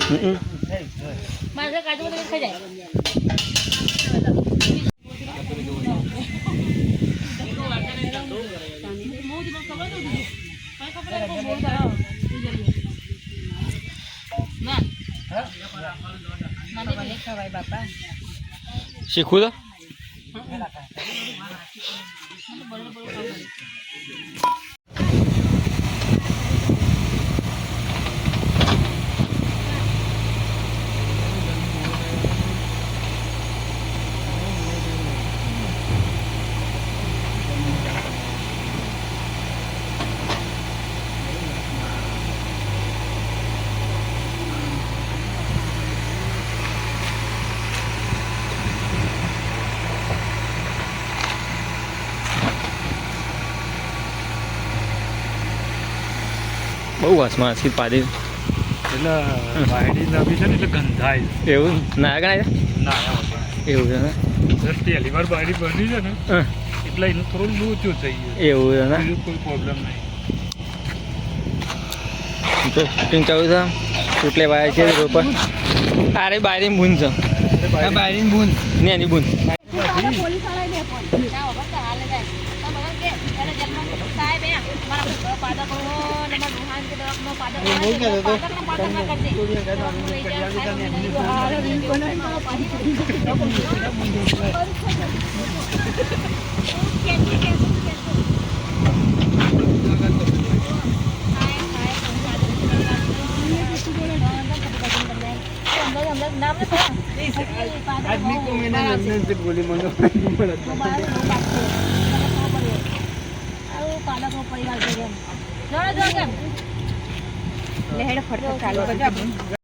મારે કાજુ બદામ ખાઈ જાય શીખવું તો બહુ વાસમાં હસી પાડી એટલે વાયડી નવી છે ને એટલે ગંધાય એવું ના ગણાય ના એવું છે ને પહેલી વાર બાયડી બની છે ને એટલે એનું થોડું લોચું થઈ ગયું એવું છે ને બીજું કોઈ પ્રોબ્લેમ નહીં તો શૂટિંગ ચાલુ છે એટલે વાય છે રોપર અરે બાયરી બૂન છે બાયરી બૂન ને એની બૂન आदमी को मैंने नंदन से बोली मनो पालक परिवार लहड़ फटफट चालू कर